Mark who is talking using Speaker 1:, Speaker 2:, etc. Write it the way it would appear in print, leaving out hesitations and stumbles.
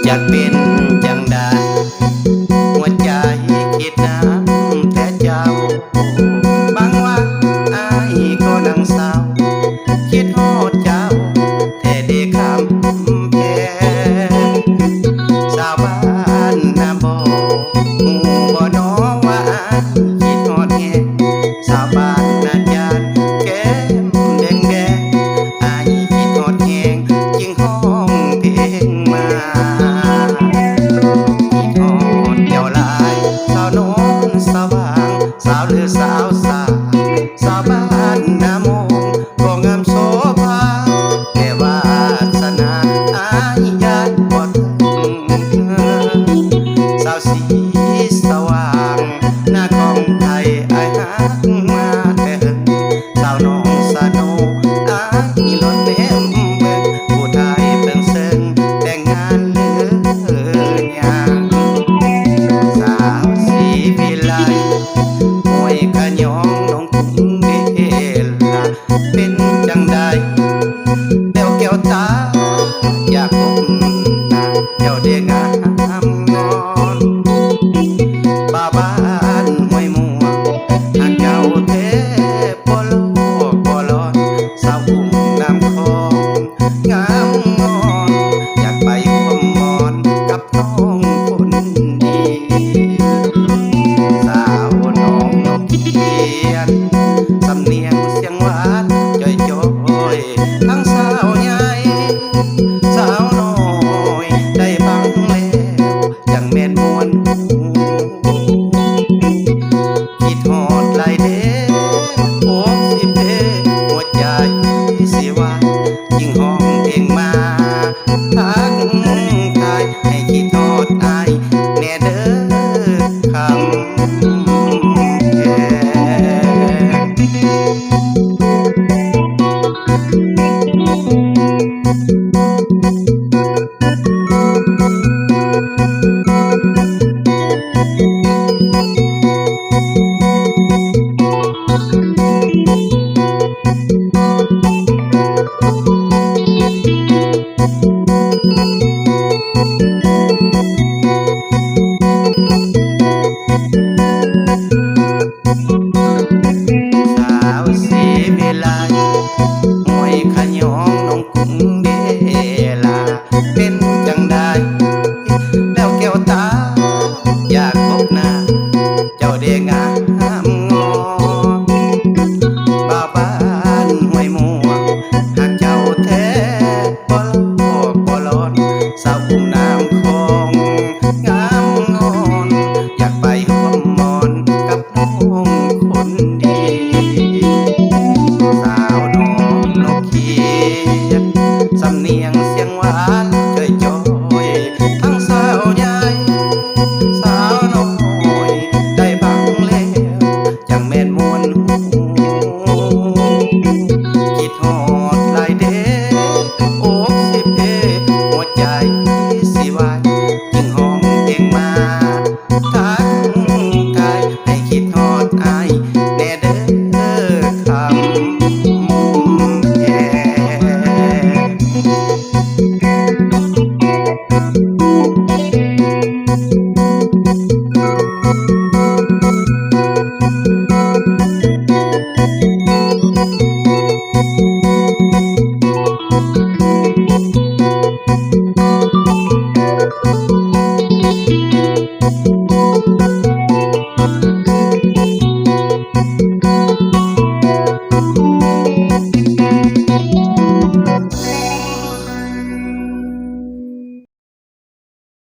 Speaker 1: อยากเป็นจังใดหัวใจคิดน้ำแต่เจ้าบางวันอายก็นั่งเศร้าคิดฮอดเจ้าแต่ได้คำแพ้สาวบ้านนาบ่หูบ่น้อว่าอายคิดฮอดแฮงสาวบ้านนาจานแก้มแดงแดงอายคิดฮอดแฮงจึงห้องเพลงมาสาวโน้นสาวบางสาวหรือสาวสาสาวบ้านนาโมงก็งามโสภาแต่วาสนาอายญาติบ่ถึงสาวสีสว่างหน้าของไทยอายหักมาแต่หึงสาวน้องสาโนอายล้นเต็มเบิ่งผู้ไทยเป็นเซิงแต่งงานเหลือยางสาวสีวิไลมวยขะยองน้องกุ้งเดล่ะเป็นจังใดแต้วแก้วตาอยากพบหน้าเจ้าเด้งามงอนบ้าบ้านห้วยม่วงหากเจ้าเทบ่โลกบ่ร้อนสาวอุ้มน้ำคองงามงอนอยากไปร่วมมอนกับน้องคนดีสาวน้องนกเขียนสำเนียงเสียงหวานจ่อยจ่อยทั้งสาวใหญ่สาวน้อยได้ฟังแล้วยังแม่นมวนหูคิดฮอดหลายเด้โอ้สิเพหัวใจสิว่ายิ่งฮอ